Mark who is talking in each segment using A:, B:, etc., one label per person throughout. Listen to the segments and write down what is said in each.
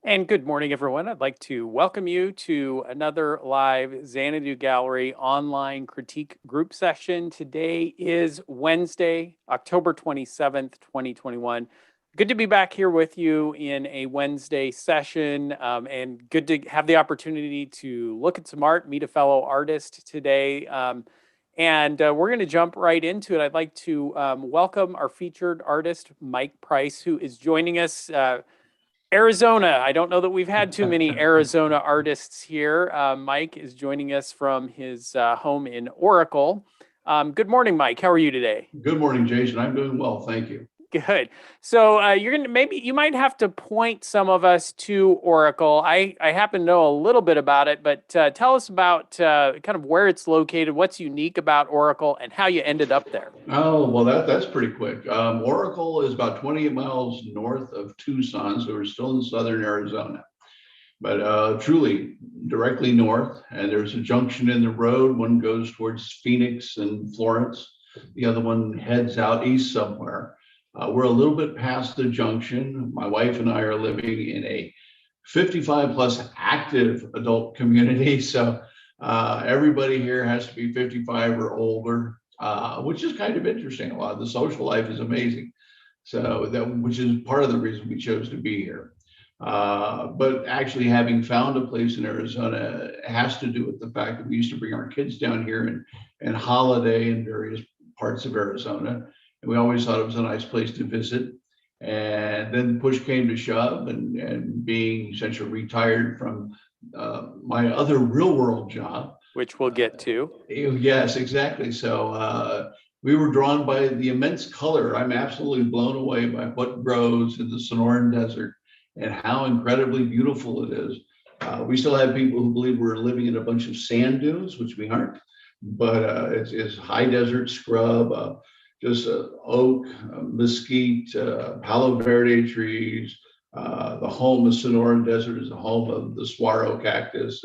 A: And good morning, everyone. I'd like to welcome you to another live Xanadu Gallery online critique group session. Today is Wednesday, October 27th, 2021. Good to be back here with you in a Wednesday session, and good to have the opportunity to look at some art, meet a fellow artist today. And we're going to jump right into it. I'd like to welcome our featured artist, Mike Price, who is joining us. Arizona. I don't know that we've had too many Arizona artists here. Mike is joining us from his home in Oracle. Good morning, Mike. How are you today?
B: Good morning, Jason. I'm doing well, thank you.
A: Good. So you might have to point some of us to Oracle. I happen to know a little bit about it, but tell us about kind of where it's located, what's unique about Oracle, and how you ended up there.
B: Oh, well, that's pretty quick. Oracle is about 28 miles north of Tucson, so we're still in southern Arizona, but truly directly north. And there's a junction in the road. One goes towards Phoenix and Florence. The other one heads out east somewhere. We're a little bit past the junction. My wife and I are living in a 55 plus active adult community. So everybody here has to be 55 or older, which is kind of interesting. A lot of the social life is amazing. So which is part of the reason we chose to be here. But actually having found a place in Arizona has to do with the fact that we used to bring our kids down here and holiday in various parts of Arizona. And we always thought it was a nice place to visit. And then push came to shove, and being essentially retired from my other real world job.
A: Which we'll get to.
B: Yes, exactly. So we were drawn by the immense color. I'm absolutely blown away by what grows in the Sonoran Desert and how incredibly beautiful it is. We still have people who believe we're living in a bunch of sand dunes, which we aren't, but it's high desert scrub. Just oak, mesquite, palo verde trees. The home of Sonoran Desert is the home of the saguaro cactus.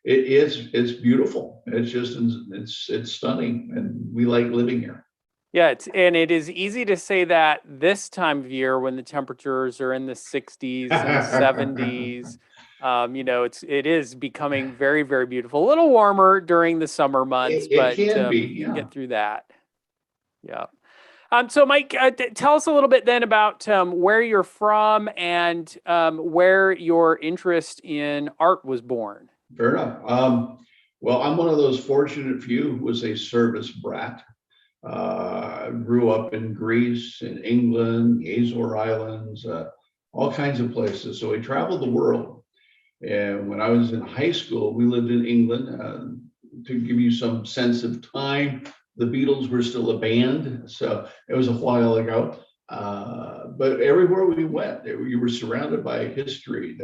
B: It's beautiful. It's stunning, and we like living here.
A: Yeah, it is easy to say that this time of year when the temperatures are in the 60s and 70s. It is becoming very, very beautiful. A little warmer during the summer months,
B: It
A: but
B: can be,
A: you can
B: yeah.
A: get through that. Yeah. So, Mike, tell us a little bit then about where you're from and where your interest in art was born.
B: Fair enough. Well, I'm one of those fortunate few who was a service brat. Grew up in Greece, in England, the Azore Islands, all kinds of places. So we traveled the world. And when I was in high school, we lived in England. To give you some sense of time, the Beatles were still a band, so it was a while ago. But everywhere we went, you were surrounded by history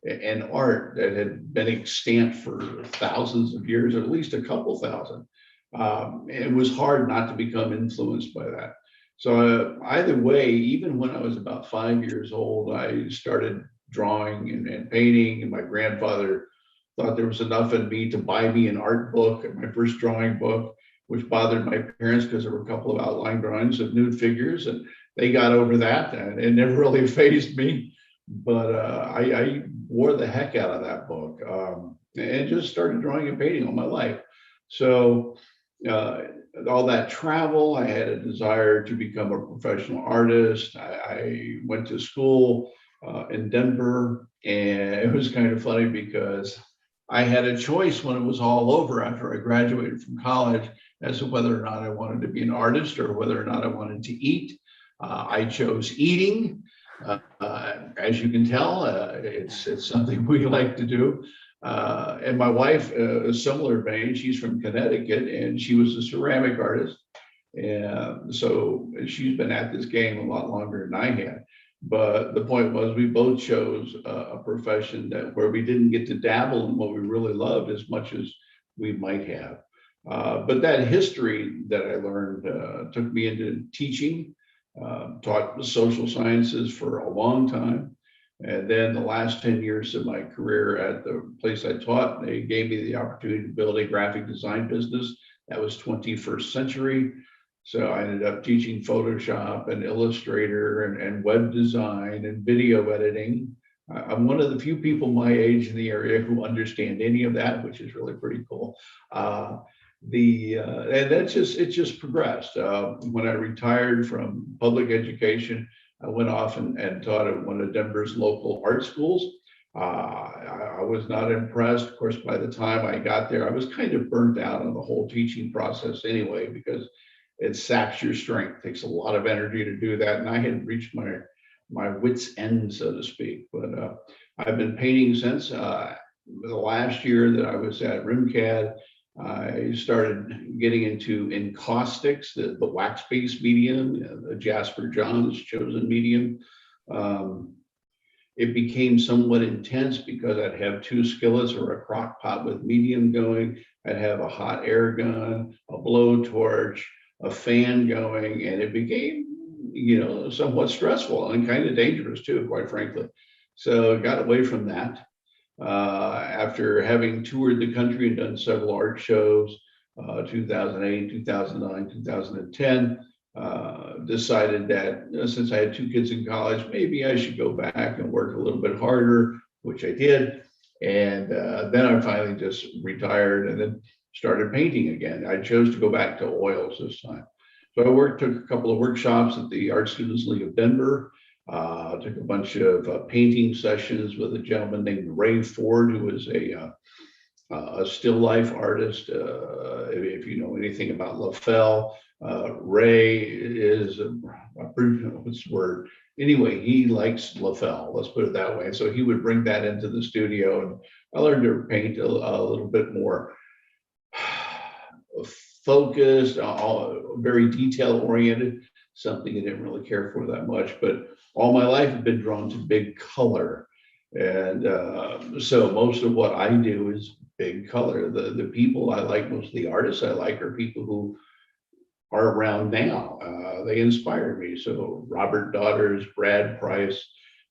B: and art that had been extant for thousands of years, or at least a couple thousand. It was hard not to become influenced by that. So either way, even when I was about 5 years old, I started drawing and painting, and my grandfather thought there was enough in me to buy me an art book, my first drawing book, which bothered my parents because there were a couple of outline drawings of nude figures, and they got over that, and it never really fazed me. But I wore the heck out of that book, and just started drawing and painting all my life. So uh, all that travel, I had a desire to become a professional artist. I went to school in Denver, and it was kind of funny because I had a choice when it was all over after I graduated from college as to whether or not I wanted to be an artist or whether or not I wanted to eat. I chose eating. As you can tell, it's something we like to do. And my wife, a similar vein, she's from Connecticut, and she was a ceramic artist. And so she's been at this game a lot longer than I had. But the point was, we both chose a profession that where we didn't get to dabble in what we really loved as much as we might have. But that history that I learned took me into teaching, taught social sciences for a long time. And then the last 10 years of my career at the place I taught, they gave me the opportunity to build a graphic design business that was 21st century. So I ended up teaching Photoshop and Illustrator and web design and video editing. I'm one of the few people my age in the area who understand any of that, which is really pretty cool. And that's just, it just progressed. When I retired from public education, I went off and taught at one of Denver's local art schools. I was not impressed. Of course, by the time I got there, I was kind of burnt out on the whole teaching process anyway, because it saps your strength. It takes a lot of energy to do that. And I had reached my wit's end, so to speak. But I've been painting since. The last year that I was at RimCAD, I started getting into Encaustics, the wax-based medium, the Jasper Johns chosen medium. It became somewhat intense because I'd have two skillets or a crock pot with medium going. I'd have a hot air gun, a blowtorch, a fan going, and it became, somewhat stressful and kind of dangerous too, quite frankly. So I got away from that. After having toured the country and done several art shows, 2008, 2009, 2010, decided that since I had two kids in college, maybe I should go back and work a little bit harder, which I did. And then I finally just retired and then started painting again. I chose to go back to oils this time. So I took a couple of workshops at the Art Students League of Denver. Took a bunch of painting sessions with a gentleman named Ray Ford, who was a still life artist. If you know anything about LaFell, Ray is what's the word? Anyway, he likes LaFell. Let's put it that way. So he would bring that into the studio, and I learned to paint a little bit more focused, very detail oriented. Something I didn't really care for that much, but all my life I've been drawn to big color. And so most of what I do is big color. The people I like, most of the artists I like, are people who are around now. They inspire me. So Robert Daughters, Brad Price,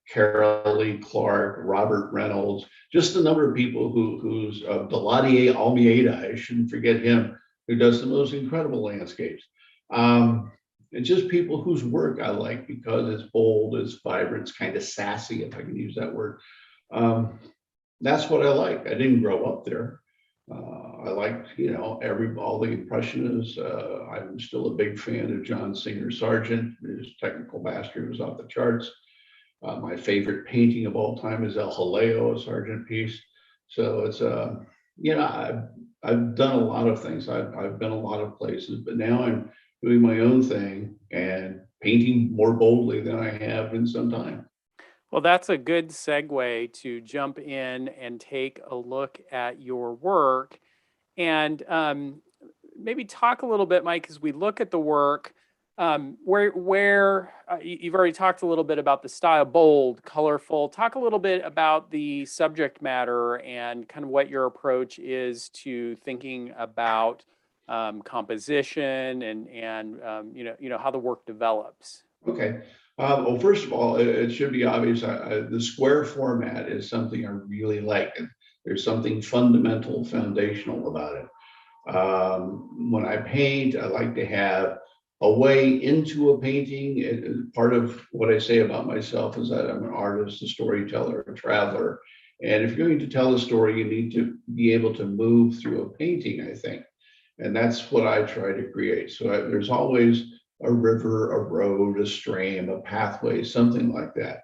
B: Carol Lee Clark, Robert Reynolds, just a number of people who's Deladier Almeida, I shouldn't forget him, who does the most incredible landscapes. And just people whose work I like because it's bold, it's vibrant, it's kind of sassy, if I can use that word. That's what I like. I didn't grow up there. I liked, all the Impressionists. I'm still a big fan of John Singer Sargent. His technical mastery was off the charts. My favorite painting of all time is El Jaleo, a Sargent piece. So it's, I've done a lot of things. I've been a lot of places, but now I'm doing my own thing and painting more boldly than I have in some time.
A: Well, that's a good segue to jump in and take a look at your work and maybe talk a little bit, Mike, as we look at the work, where you've already talked a little bit about the style, bold, colorful. Talk a little bit about the subject matter and kind of what your approach is to thinking about composition and how the work develops.
B: Okay. Well, first of all, it should be obvious. The square format is something I really like. And there's something fundamental, foundational about it. When I paint, I like to have a way into a painting. Part of what I say about myself is that I'm an artist, a storyteller, a traveler. And if you're going to tell a story, you need to be able to move through a painting, I think. And that's what I try to create. So there's always a river, a road, a stream, a pathway, something like that.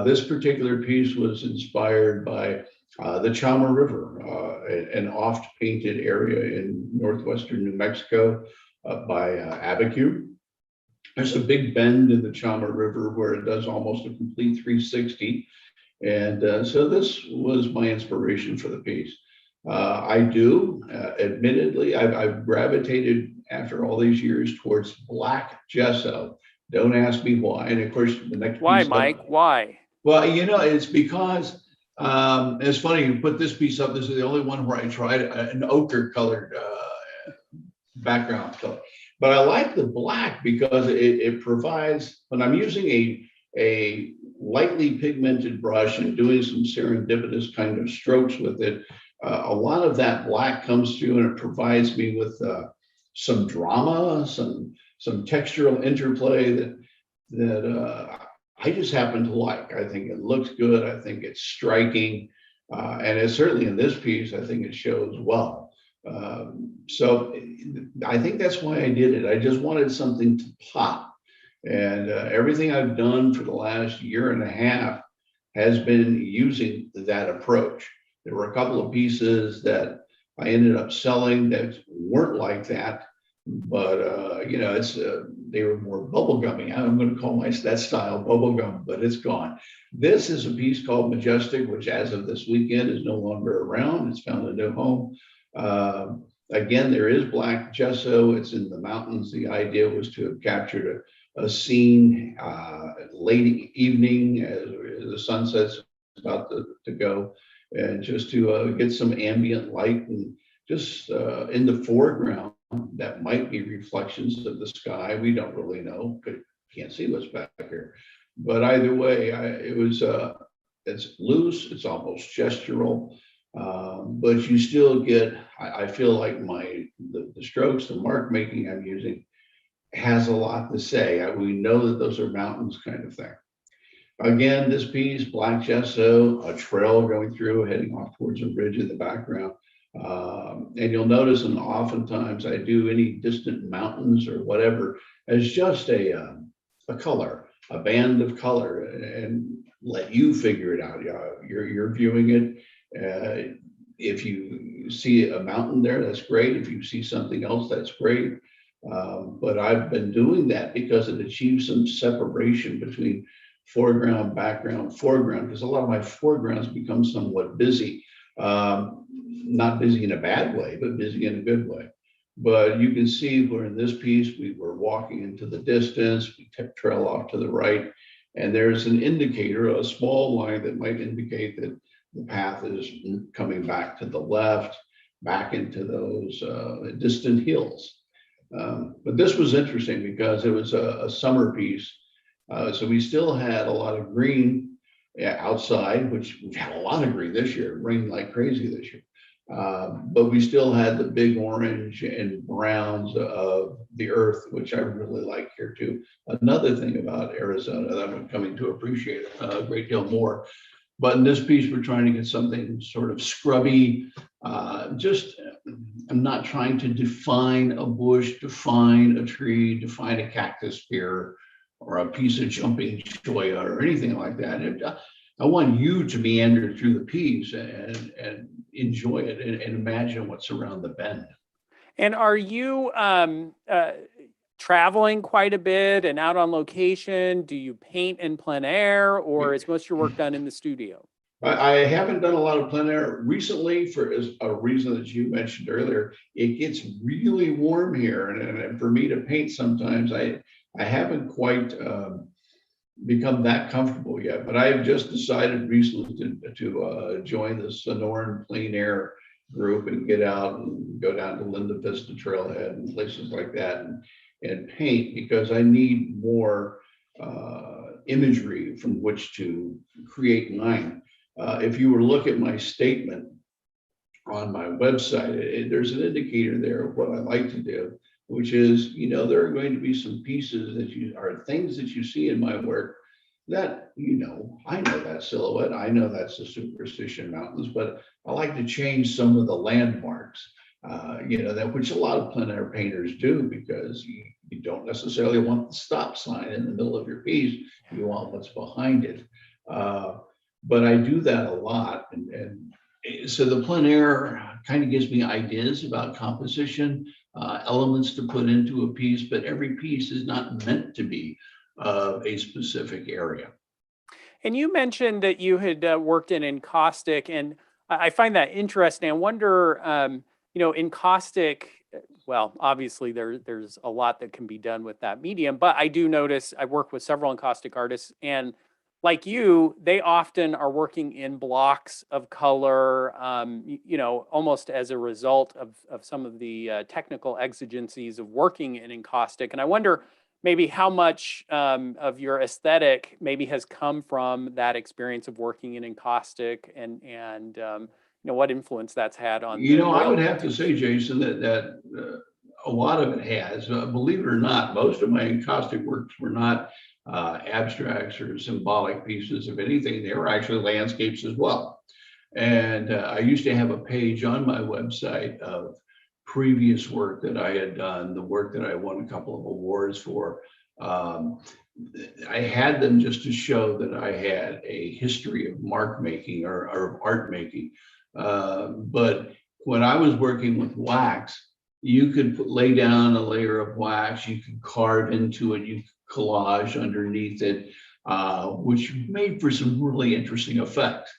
B: This particular piece was inspired by the Chama River, an oft-painted area in northwestern New Mexico by Abiquiu. There's a big bend in the Chama River where it does almost a complete 360. And so this was my inspiration for the piece. Admittedly, I've gravitated after all these years towards black gesso. Don't ask me why. And of course, the next
A: why,
B: piece
A: Mike? Why?
B: Well, it's because it's funny you put this piece up. This is the only one where I tried an ochre colored background color. But I like the black because it provides, when I'm using a lightly pigmented brush and doing some serendipitous kind of strokes with it, a lot of that black comes through and it provides me with some drama, some textural interplay that I just happen to like. I think it looks good. I think it's striking. And it's certainly in this piece, I think it shows well. So I think that's why I did it. I just wanted something to pop. And everything I've done for the last year and a half has been using that approach. There were a couple of pieces that I ended up selling that weren't like that, but it's they were more bubblegummy. I'm going to call that style bubblegum, but it's gone. This is a piece called Majestic, which as of this weekend is no longer around. It's found a new home. Again, there is black gesso. It's in the mountains. The idea was to have captured a scene late evening as the sunset's about to go, and just to get some ambient light and just in the foreground that might be reflections of the sky. We don't really know, because can't see what's back here. But either way, it's loose, it's almost gestural, but you still get, I feel like the strokes, the mark making I'm using has a lot to say. We know that those are mountains kind of thing. Again, this piece, black gesso, a trail going through, heading off towards a ridge in the background. And you'll notice, and oftentimes I do any distant mountains or whatever as just a color, a band of color, and let you figure it out. You're viewing it. If you see a mountain there, that's great. If you see something else, that's great. But I've been doing that because it achieves some separation between foreground, background, foreground, because a lot of my foregrounds become somewhat busy. Not busy in a bad way, but busy in a good way. But you can see where in this piece, we were walking into the distance, we trail off to the right, and there's an indicator, a small line that might indicate that the path is coming back to the left, back into those distant hills. But this was interesting because it was a summer piece. So we still had a lot of green outside, which we've had a lot of green this year. It rained like crazy this year. But we still had the big orange and browns of the earth, which I really like here too. Another thing about Arizona that I'm coming to appreciate a great deal more. But in this piece, we're trying to get something sort of scrubby. I'm not trying to define a bush, define a tree, define a cactus here, or a piece of jumping cholla or anything like that. I want you to meander through the piece and enjoy it and imagine what's around the bend.
A: And are you traveling quite a bit and out on location? Do you paint in plein air, or is most of your work done in the studio?
B: I haven't done a lot of plein air recently for a reason that you mentioned earlier. It gets really warm here, and for me to paint sometimes, I haven't quite become that comfortable yet. But I've just decided recently to join the Sonoran Plein Air group and get out and go down to Linda Vista Trailhead and places like that and paint, because I need more imagery from which to create mine. If you were to look at my statement on my website, there's an indicator there of what I like to do, which is, there are going to be some pieces that are things that you see in my work that, I know that silhouette, I know that's the Superstition Mountains, but I like to change some of the landmarks, that which a lot of plein air painters do, because you don't necessarily want the stop sign in the middle of your piece. You want what's behind it. But I do that a lot. And so the plein air kind of gives me ideas about composition, elements to put into a piece, but every piece is not meant to be a specific area.
A: And you mentioned that you had worked in encaustic, and I find that interesting. I wonder, encaustic, well, obviously there's a lot that can be done with that medium, but I do notice I work with several encaustic artists, and like you, they often are working in blocks of color, almost as a result of some of the technical exigencies of working in encaustic. And I wonder maybe how much of your aesthetic maybe has come from that experience of working in encaustic, and what influence that's had on.
B: I would have to say, Jason, that a lot of it has. Believe it or not, most of my encaustic works were not abstracts or symbolic pieces. If anything, they were actually landscapes as well. And I used to have a page on my website of previous work that I had done, the work that I won a couple of awards for. Um, I had them just to show that I had a history of mark making or art making. But when I was working with wax, you could lay down a layer of wax, you could carve into it, you could collage underneath it, which made for some really interesting effects.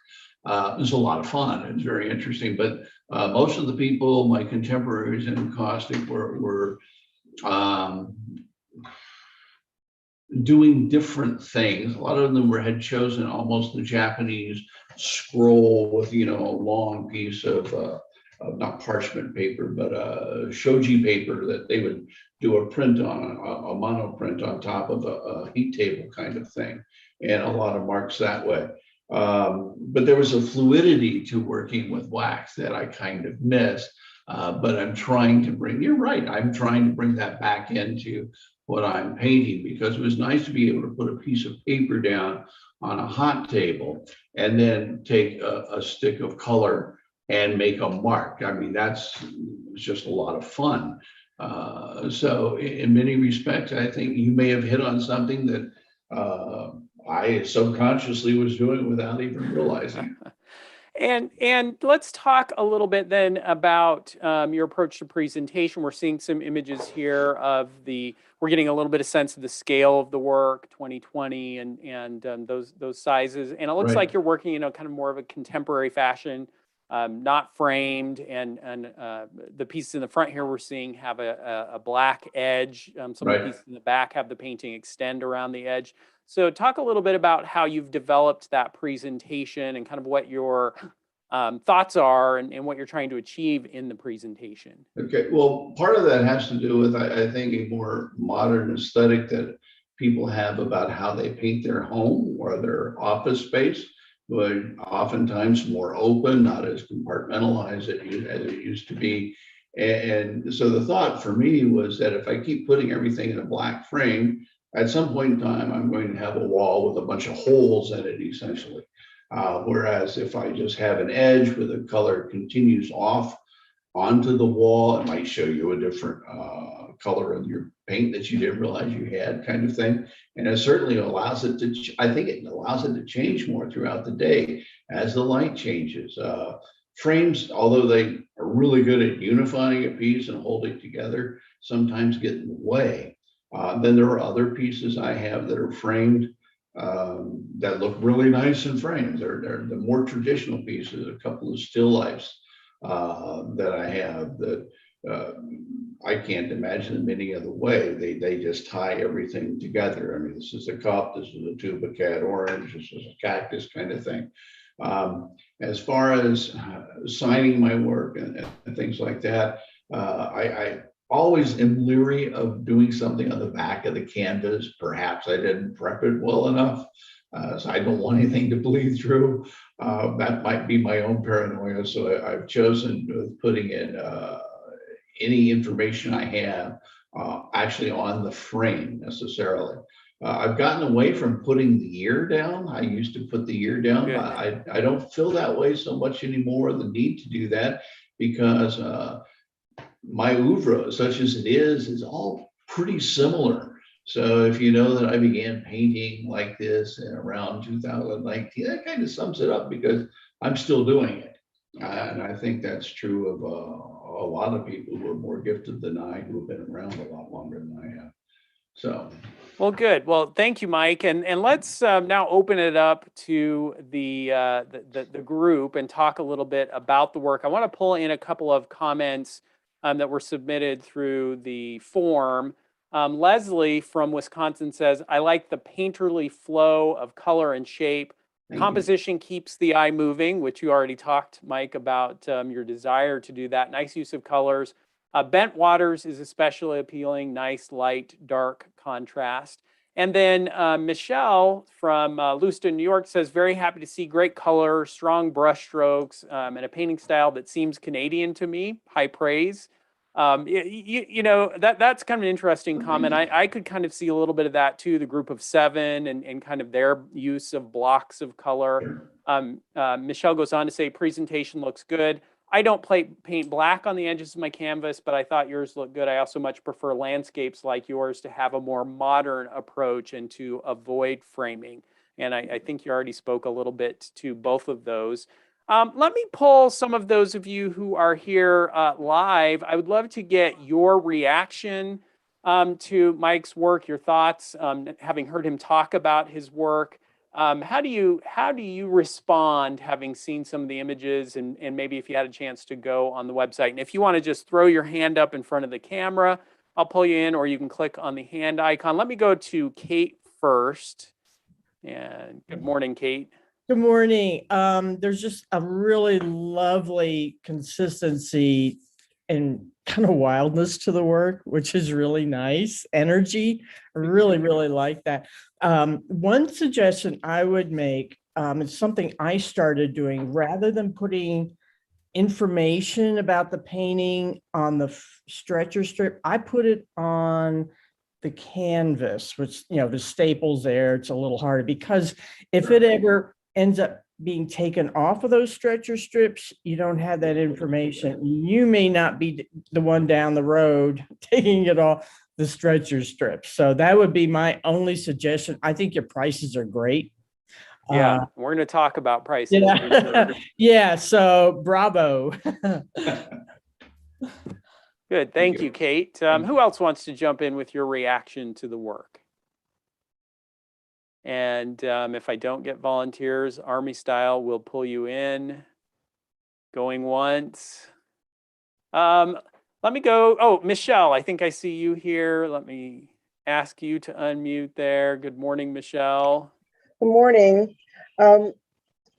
B: It was a lot of fun. It was very interesting. But most of the people, my contemporaries in Encaustic, were um, doing different things. A lot of them had chosen almost the Japanese scroll with, a long piece of not parchment paper, but shoji paper that they would do a print on, a monoprint on top of a heat table kind of thing, and a lot of marks that way. But there was a fluidity to working with wax that I kind of missed. But I'm trying to bring, you're right, I'm trying to bring that back into what I'm painting, because it was nice to be able to put a piece of paper down on a hot table and then take a stick of color and make a mark. I mean, that's just a lot of fun. So in many respects, I think you may have hit on something that I subconsciously was doing without even realizing it.
A: And let's talk a little bit then about your approach to presentation. We're seeing some images here of we're getting a little bit of sense of the scale of the work, 2020, and those sizes. And it looks like
B: Right.
A: you're working in a kind of more of a contemporary fashion, not framed. And the pieces in the front here we're seeing have a black edge. Some of the
B: Right.
A: pieces in the back have the painting extend around the edge. So talk a little bit about how you've developed that presentation and kind of what your thoughts are and what you're trying to achieve in the presentation.
B: Okay, well, part of that has to do with, I think, a more modern aesthetic that people have about how they paint their home or their office space, but oftentimes more open, not as compartmentalized as it used to be. And so the thought for me was that if I keep putting everything in a black frame, at some point in time, I'm going to have a wall with a bunch of holes in it, essentially. Whereas if I just have an edge where the color continues off onto the wall, it might show you a different color of your paint that you didn't realize you had, kind of thing. And it certainly allows it to, I think it allows it to change more throughout the day as the light changes. Frames, although they are really good at unifying a piece and holding it together, sometimes get in the way. Then there are other pieces I have that are framed that look really nice in frames. They're the more traditional pieces, a couple of still lifes that I have that I can't imagine them any other way. They just tie everything together. I mean, this is a cup, this is a tube of cat orange, this is a cactus kind of thing. As far as signing my work and things like that, I always am leery of doing something on the back of the canvas. Perhaps I didn't prep it well enough. So I don't want anything to bleed through. That might be my own paranoia. So I've chosen putting in any information I have actually on the frame necessarily. I've gotten away from putting the year down. I used to put the year down. I don't feel that way so much anymore, the need to do that, because my oeuvre, such as it is all pretty similar. So if you know that I began painting like this in around 2019, that kind of sums it up, because I'm still doing it. And I think that's true of a lot of people who are more gifted than I, who have been around a lot longer than I have. So.
A: Well, good. Well, thank you, Mike. And let's now open it up to the group and talk a little bit about the work. I want to pull in a couple of comments that were submitted through the form. Leslie from Wisconsin says, I like the painterly flow of color and shape. Composition keeps the eye moving, which you already talked, Mike, about your desire to do that. Nice use of colors. Bent Waters is especially appealing. Nice light, dark contrast. And then Michelle from Lewiston, New York says, very happy to see great color, strong brush strokes, and a painting style that seems Canadian to me. High praise. That's kind of an interesting comment. I could kind of see a little bit of that too, the group of seven and kind of their use of blocks of color. Michelle goes on to say, presentation looks good. I don't paint black on the edges of my canvas, but I thought yours looked good. I also much prefer landscapes like yours to have a more modern approach and to avoid framing. And I think you already spoke a little bit to both of those. Let me poll some of those of you who are here live. I would love to get your reaction to Mike's work, your thoughts, having heard him talk about his work. How do you respond having seen some of the images and maybe if you had a chance to go on the website? And if you want to just throw your hand up in front of the camera, I'll pull you in, or you can click on the hand icon. Let me go to Kate first. And good morning, Kate.
C: Good morning. There's just a really lovely consistency and kind of wildness to the work, which is really nice. Energy. I really, really like that. One suggestion I would make, it's something I started doing, rather than putting information about the painting on the stretcher strip, I put it on the canvas, which, the staples there, it's a little harder, because if it ever ends up being taken off of those stretcher strips, you don't have that information. You may not be the one down the road taking it off the stretcher strips. So that would be my only suggestion. I think your prices are great.
A: Yeah, we're going to talk about prices.
C: Yeah, yeah. So bravo.
A: Good. Thank you, Kate. Who else wants to jump in with your reaction to the work? And if I don't get volunteers, Army style, we'll pull you in. Going once. Let me go. Oh, Michelle, I think I see you here. Let me ask you to unmute there. Good morning, Michelle.
D: Good morning.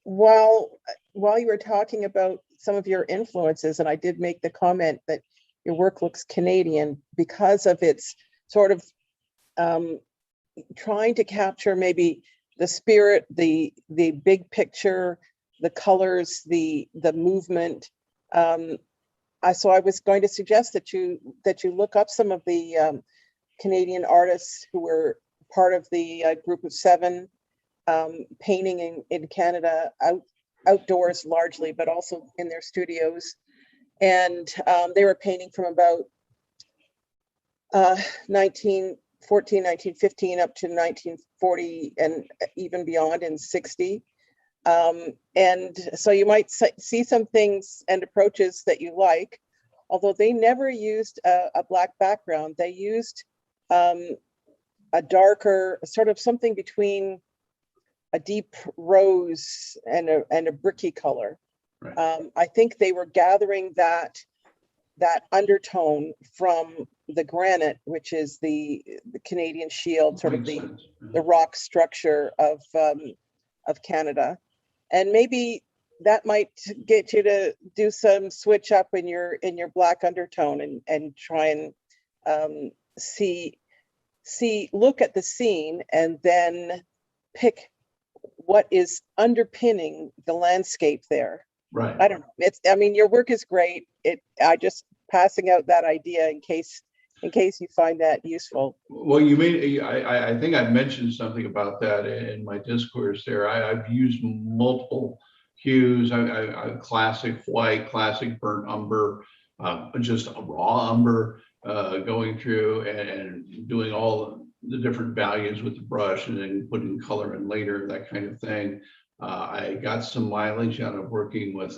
D: While you were talking about some of your influences, and I did make the comment that your work looks Canadian because of its sort of trying to capture maybe the spirit, the big picture, the colors, the movement. So I was going to suggest that you look up some of the Canadian artists who were part of the group of seven, painting in Canada, outdoors largely, but also in their studios. And they were painting from about 1914, 1915 up to 1940 and even beyond in 60. And so you might see some things and approaches that you like, although they never used a black background. They used a darker, sort of something between a deep rose and a bricky color. Right. I think they were gathering that undertone from the granite, which is the Canadian shield, sort of the rock structure of Canada. And maybe that might get you to do some switch up in your black undertone and try and look at the scene and then pick what is underpinning the landscape there.
B: Right.
D: I don't know. Your work is great. I just passing out that idea in case you find that useful.
B: Well, I think I mentioned something about that in my discourse there. I've used multiple hues. I classic white, classic burnt umber, just a raw umber, going through and doing all the different values with the brush and then putting color in later, that kind of thing. I got some mileage out of working with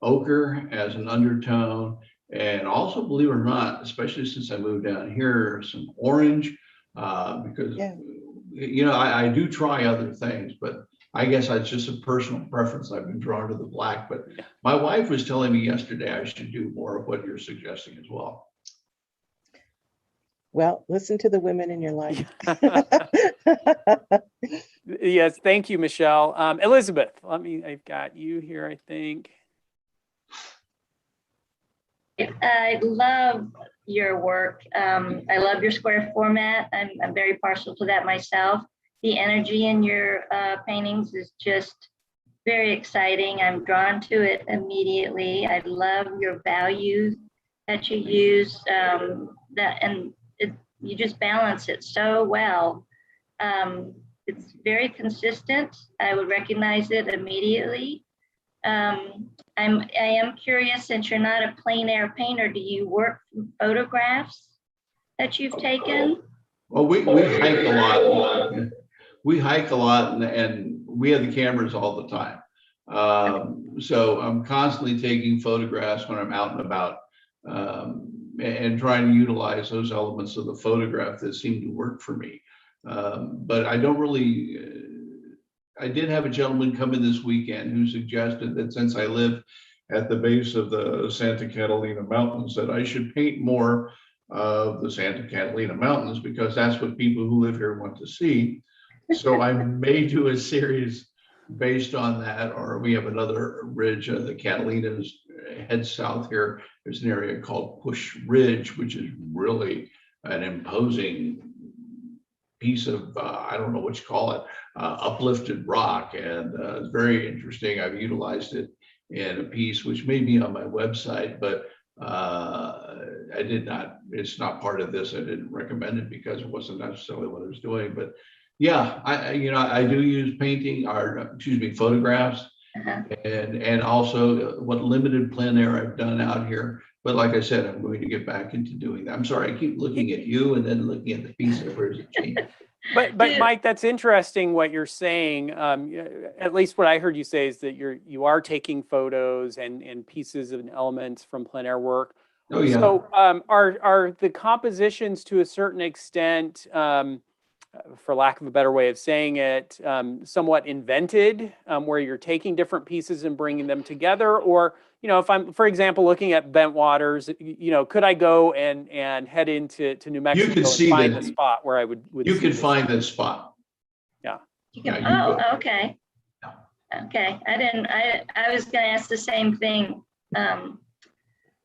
B: ochre as an undertone, and also, believe it or not, especially since I moved down here, some orange, because I do try other things, but I guess it's just a personal preference. I've been drawn to the black, but my wife was telling me yesterday I should do more of what you're suggesting as well.
D: Well, listen to the women in your life.
A: Yes, thank you, Michelle. Elizabeth, I've got you here, I think.
E: I love your work. I love your square format. I'm very partial to that myself. The energy in your paintings is just very exciting. I'm drawn to it immediately. I love your values that you use, you just balance it so well. It's very consistent. I would recognize it immediately. I am curious, since you're not a plein air painter, do you work from photographs that you've taken?
B: Well, we hike a lot. We hike a lot, and we have the cameras all the time. So I'm constantly taking photographs when I'm out and about, and trying to utilize those elements of the photograph that seem to work for me. But I don't really, I did have a gentleman come in this weekend who suggested that since I live at the base of the Santa Catalina Mountains, that I should paint more of the Santa Catalina Mountains, because that's what people who live here want to see. So I may do a series based on that, or we have another ridge, the Catalinas head south here. There's an area called Push Ridge, which is really an imposing piece of, I don't know what you call it, uplifted rock, and it's very interesting. I've utilized it in a piece which may be on my website, but I did not, it's not part of this. I didn't recommend it because it wasn't necessarily what I was doing. But yeah, I do use painting, or excuse me, photographs, and also what limited plein air I've done out here. But like I said, I'm going to get back into doing that. I'm sorry, I keep looking at you and then looking at the piece of where's it changed.
A: But Mike, that's interesting what you're saying. At least what I heard you say is that you are taking photos and pieces and elements from plein air work.
B: Oh yeah.
A: So are the compositions to a certain extent, for lack of a better way of saying it, somewhat invented, where you're taking different pieces and bringing them together? Or, if I'm, for example, looking at Bent Waters, could I go and head into New Mexico and find the spot where I would
B: you could find this spot.
A: Yeah.
E: You can, okay. Okay. I was going to ask the same thing,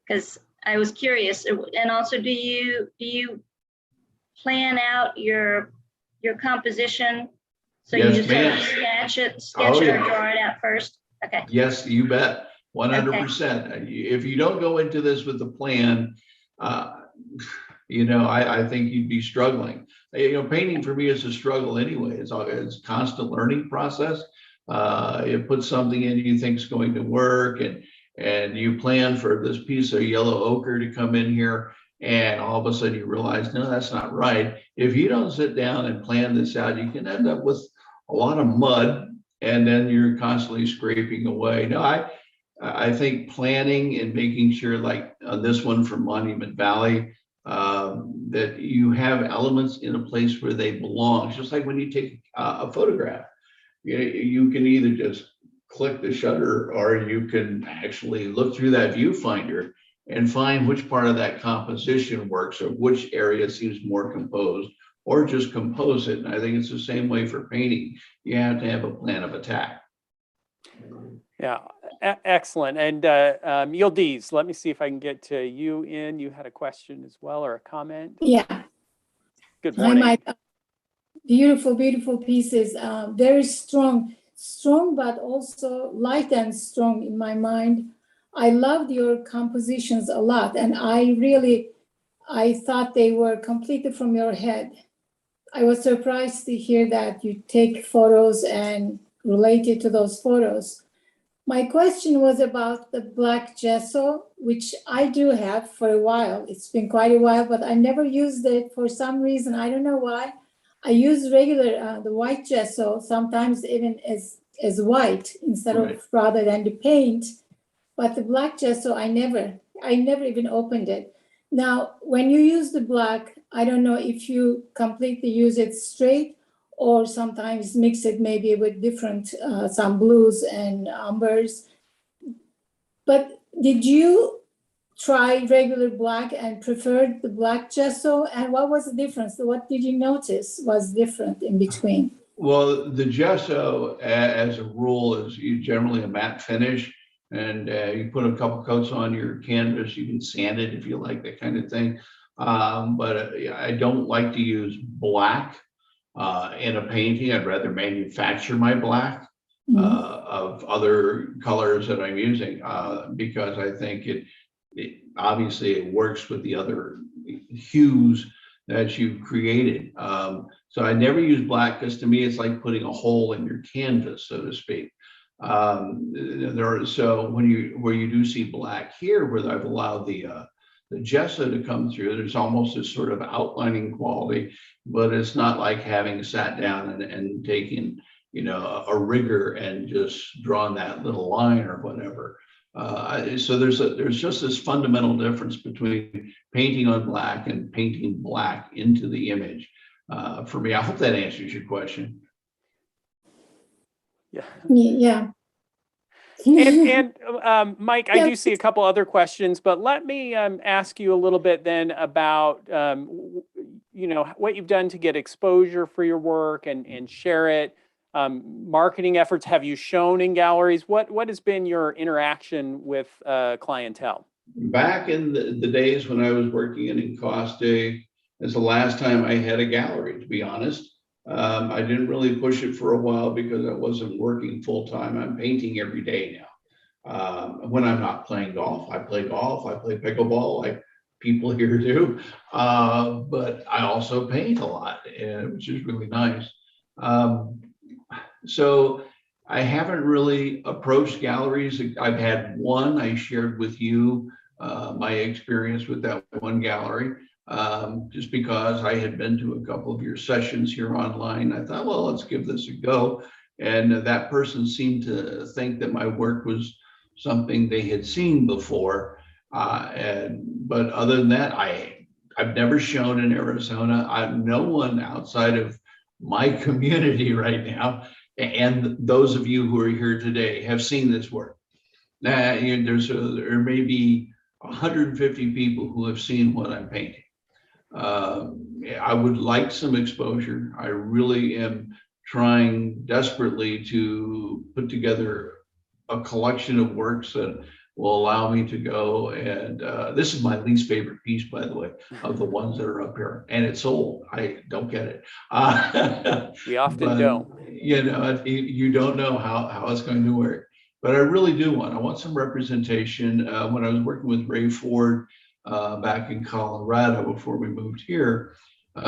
E: because I was curious. And also, do you plan out your composition? So
B: Yes,
E: you just sort of sketch it or draw it out first? Okay.
B: Yes, you bet. 100%. If you don't go into this with a plan, I think you'd be struggling. Painting for me is a struggle anyway. It's a constant learning process. You put something in you think is going to work, and you plan for this piece of yellow ochre to come in here, and all of a sudden you realize, no, that's not right. If you don't sit down and plan this out, you can end up with a lot of mud, and then you're constantly scraping away. No, I think planning and making sure, like on this one from Monument Valley, that you have elements in a place where they belong. It's just like when you take a photograph, you can either just click the shutter, or you can actually look through that viewfinder and find which part of that composition works, or which area seems more composed, or just compose it. And I think it's the same way for painting. You have to have a plan of attack.
A: Yeah, excellent. And Yildiz, let me see if I can get to you in. You had a question as well, or a comment?
F: Yeah.
A: Good morning.
F: Hi, Mike. Beautiful, beautiful pieces. Very strong, but also light and strong in my mind. I loved your compositions a lot, and I thought they were completely from your head. I was surprised to hear that you take photos and relate it to those photos. My question was about the black gesso, which I do have for a while. It's been quite a while, but I never used it for some reason. I don't know why. I use regular, the white gesso, sometimes even as white instead of rather than the paint. But the black gesso, I never even opened it. Now, when you use the black, I don't know if you completely use it straight or sometimes mix it maybe with different, some blues and umbers. But did you try regular black and preferred the black gesso? And what was the difference? What did you notice was different in between?
B: Well, the gesso, as a rule, is generally a matte finish. And you put a couple coats on your canvas, you can sand it if you like, that kind of thing. But I don't like to use black in a painting. I'd rather manufacture my black of other colors that I'm using, because I think obviously it works with the other hues that you've created. So I never use black because to me it's like putting a hole in your canvas, so to speak. So where you do see black here, where I've allowed the gesso to come through, there's almost this sort of outlining quality, but it's not like having sat down and taken, you know, a rigger and just drawn that little line or whatever. So there's just this fundamental difference between painting on black and painting black into the image. For me, I hope that answers your question.
A: Yeah.
F: Yeah.
A: And Mike, I
F: Yeah.
A: do see a couple other questions, but let me ask you a little bit then about, you know, what you've done to get exposure for your work and share it. Marketing efforts, have you shown in galleries? What has been your interaction with clientele?
B: Back in the days when I was working in Encaustics, that's the last time I had a gallery, to be honest. I didn't really push it for a while because I wasn't working full time. I'm painting every day now. When I'm not playing golf, I play pickleball, like people here do. But I also paint a lot, which is really nice. So I haven't really approached galleries. I've had one, I shared with you my experience with that one gallery. Just because I had been to a couple of your sessions here online, I thought, well, let's give this a go. And that person seemed to think that my work was something they had seen before. But other than that, I've never shown in Arizona. I'm no one outside of my community right now, and those of you who are here today have seen this work. There may be 150 people who have seen what I'm painting. I would like some exposure. I really am trying desperately to put together a collection of works that will allow me to go. And this is my least favorite piece, by the way, of the ones that are up here. And it's old. I don't get it.
A: We often
B: but,
A: don't.
B: You know, you don't know how it's going to work. But I really do want. I want some representation. When I was working with Ray Ford back in Colorado before we moved here,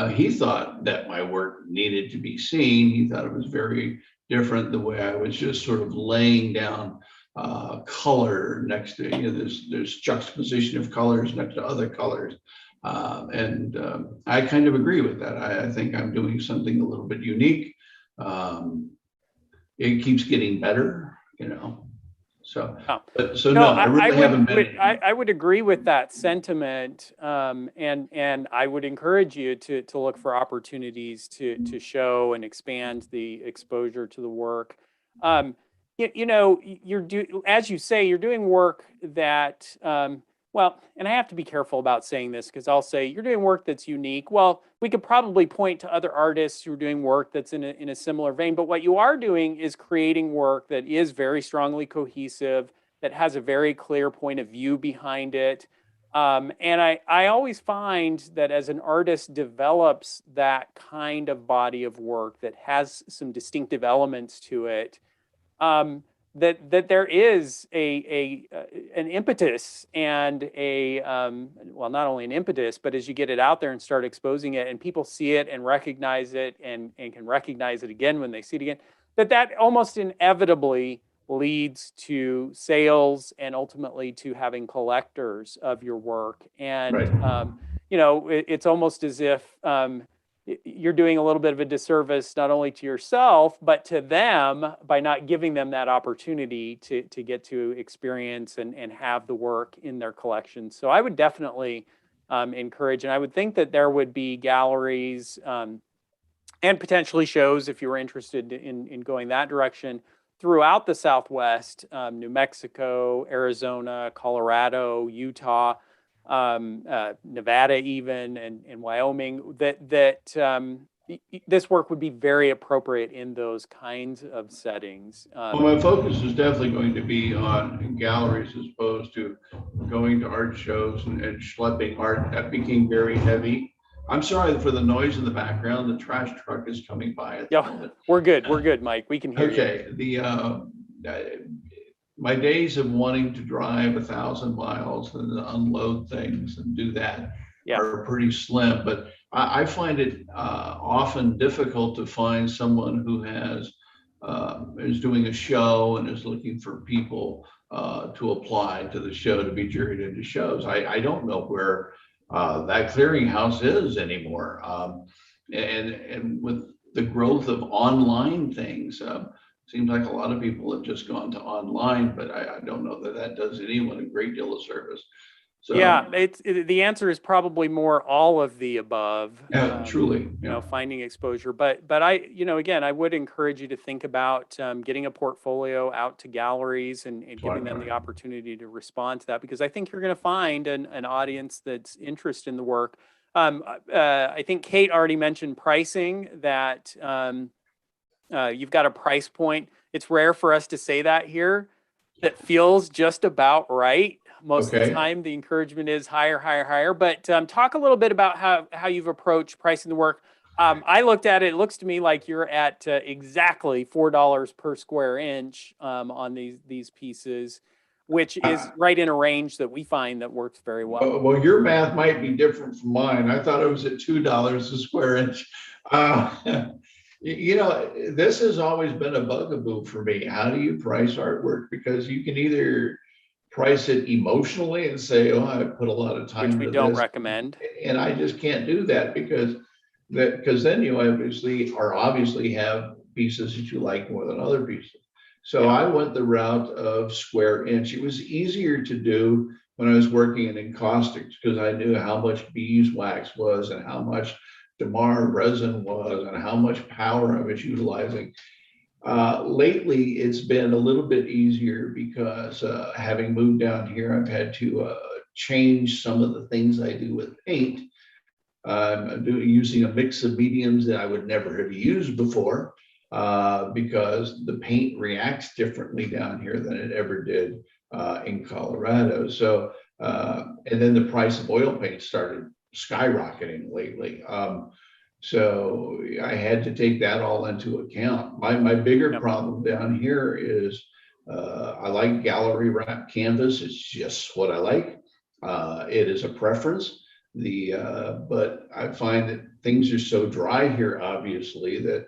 B: he thought that my work needed to be seen. He thought it was very different the way I was just sort of laying down color next to, you know, there's juxtaposition of colors next to other colors. And I kind of agree with that. I think I'm doing something a little bit unique. It keeps getting better, you know. So, no, I really haven't been.
A: I would agree with that sentiment, and I would encourage you to look for opportunities to show and expand the exposure to the work. You know, as you say, you're doing work that, well, and I have to be careful about saying this because I'll say you're doing work that's unique. Well, we could probably point to other artists who are doing work that's in a similar vein, but what you are doing is creating work that is very strongly cohesive, that has a very clear point of view behind it. And I always find that as an artist develops that kind of body of work that has some distinctive elements to it, that there is an impetus and well, not only an impetus, but as you get it out there and start exposing it and people see it and recognize it and can recognize it again when they see it again, that almost inevitably leads to sales and ultimately to having collectors of your work. And,
B: Right.
A: You know, it's almost as if you're doing a little bit of a disservice, not only to yourself, but to them by not giving them that opportunity to get to experience and have the work in their collection. So I would definitely encourage, and I would think that there would be galleries and potentially shows if you were interested in going that direction throughout the Southwest, New Mexico, Arizona, Colorado, Utah, Nevada even, and Wyoming, that this work would be very appropriate in those kinds of settings.
B: Well, my focus is definitely going to be on galleries as opposed to going to art shows and schlepping art. That became very heavy. I'm sorry for the noise in the background. The trash truck is coming by.
A: Yeah, we're good, Mike. We can hear you.
B: Okay, my days of wanting to drive 1,000 miles and unload things and do that are pretty slim. But I find it often difficult to find someone who is doing a show and is looking for people to apply to the show to be juried into shows. I don't know where that clearinghouse is anymore. And with the growth of online things, seems like a lot of people have just gone to online, but I don't know that that does anyone a great deal of service. So
A: yeah, the answer is probably more all of the above.
B: truly,
A: You know, finding exposure, but again, I would encourage you to think about getting a portfolio out to galleries and giving them the opportunity to respond to that, because I think you're going to find an audience that's interested in the work. I think Kate already mentioned pricing, that you've got a price point. It's rare for us to say that here. That feels just about right. Most of the time, the encouragement is higher, higher, higher. But talk a little bit about how you've approached pricing the work. I looked at it. It looks to me like you're at exactly $4 per square inch on these pieces, which is right in a range that we find that works very well.
B: Well, your math might be different from mine. I thought it was at $2 a square inch. You know, this has always been a bugaboo for me. How do you price artwork? Because you can either price it emotionally and say, oh, I put a lot of time
A: which we
B: into
A: don't
B: this,
A: recommend.
B: and I just can't do that because then you obviously have pieces that you like more than other pieces. So I went the route of square inch. It was easier to do when I was working in Encaustics because I knew how much beeswax was and how much Damar resin was and how much power I was utilizing. Lately, it's been a little bit easier because having moved down here, I've had to change some of the things I do with paint. I'm using a mix of mediums that I would never have used before because the paint reacts differently down here than it ever did in Colorado. So, and then the price of oil paint started skyrocketing lately. So I had to take that all into account. My bigger problem down here is I like gallery wrap canvas. It's just what I like. It is a preference. But I find that things are so dry here, obviously, that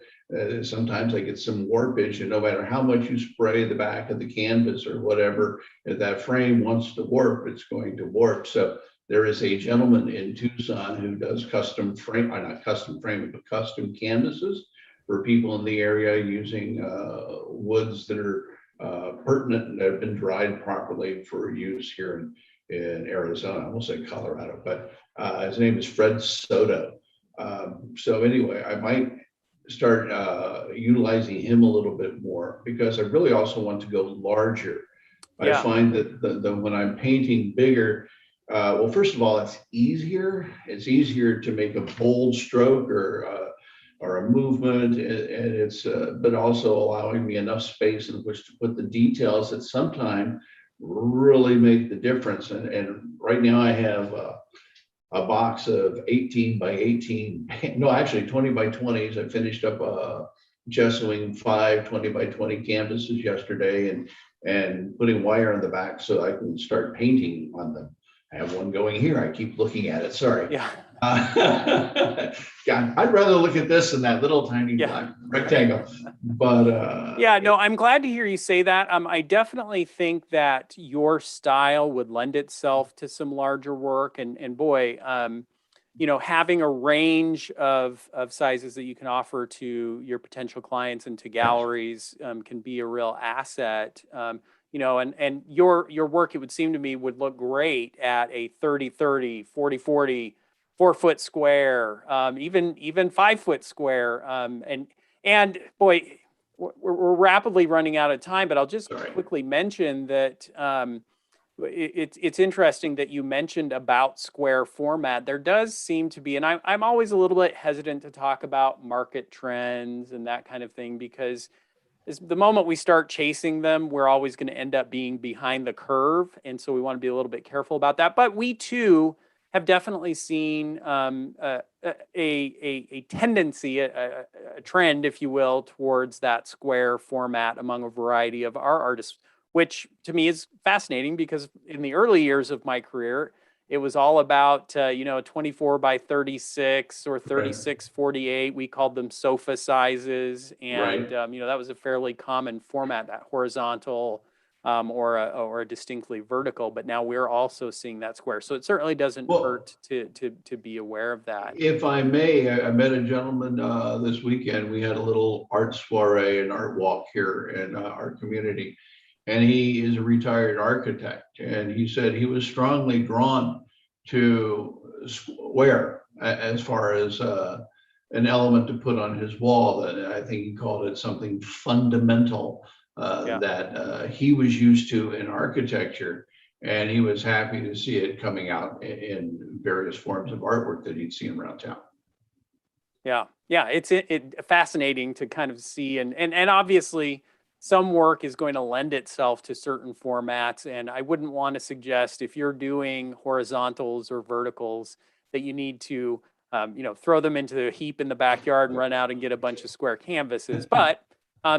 B: sometimes I get some warpage, and no matter how much you spray the back of the canvas or whatever, if that frame wants to warp, it's going to warp. So there is a gentleman in Tucson who does custom not custom framing, but custom canvases for people in the area using woods that are pertinent and have been dried properly for use here in Arizona. I almost say Colorado, but his name is Fred Soto. So anyway, I might start utilizing him a little bit more because I really also want to go larger. I find that when I'm painting bigger, well, first of all, it's easier. It's easier to make a bold stroke or a movement, and it's but also allowing me enough space in which to put the details that sometimes really make the difference. And right now I have a box of 18 by 18, no, actually 20 by 20s. I finished up gessoing 5 20 by 20 canvases yesterday and putting wire on the back so I can start painting on them. I have one going here. I keep looking at it. Sorry.
A: Yeah.
B: God, I'd rather look at this than that little tiny black rectangle. But
A: yeah, no, I'm glad to hear you say that. I definitely think that your style would lend itself to some larger work, and boy, you know, having a range of sizes that you can offer to your potential clients and to galleries can be a real asset. You know, and your work, it would seem to me, would look great at a 30-30, 40-40, 4-foot square, even 5-foot square. And boy, we're rapidly running out of time, but I'll just quickly mention that it's interesting that you mentioned about square format. There does seem to be, and I'm always a little bit hesitant to talk about market trends and that kind of thing, because the moment we start chasing them, we're always going to end up being behind the curve. And so we want to be a little bit careful about that. But we too have definitely seen a tendency, a trend, if you will, towards that square format among a variety of our artists. which to me is fascinating because in the early years of my career, it was all about, you know, 24 by 36 or 36/48. We called them sofa sizes. And, you know, that was a fairly common format, that horizontal or a distinctly vertical. But now we're also seeing that square. So it certainly doesn't hurt to be aware of that.
B: If I may, I met a gentleman this weekend. We had a little art soiree and art walk here in our community. And he is a retired architect. And he said he was strongly drawn to square as far as an element to put on his wall. And I think he called it something fundamental that he was used to in architecture. And he was happy to see it coming out in various forms of artwork that he'd seen around town.
A: Yeah, yeah, it's fascinating to kind of see, and obviously some work is going to lend itself to certain formats, and I wouldn't want to suggest if you're doing horizontals or verticals that you need to, you know, throw them into a heap in the backyard and run out and get a bunch of square canvases, but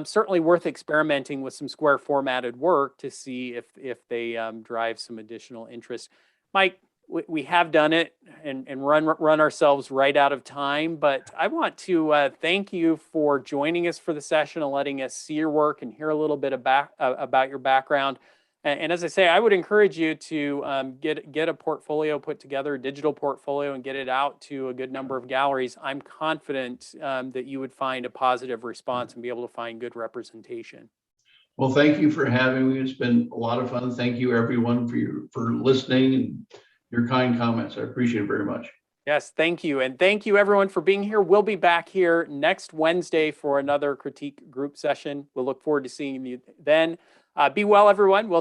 A: certainly worth experimenting with some square formatted work to see if they drive some additional interest. Mike, we have done it and run ourselves right out of time, but I want to thank you for joining us for the session and letting us see your work and hear a little bit about your background. And as I say, I would encourage you to get a portfolio put together, a digital portfolio, and get it out to a good number of galleries. I'm confident that you would find a positive response and be able to find good representation.
B: Well, thank you for having me. It's been a lot of fun. Thank you, everyone, for listening and your kind comments. I appreciate it very much.
A: Yes, thank you. And thank you, everyone, for being here. We'll be back here next Wednesday for another critique group session. We'll look forward to seeing you then. Be well, everyone. We'll talk.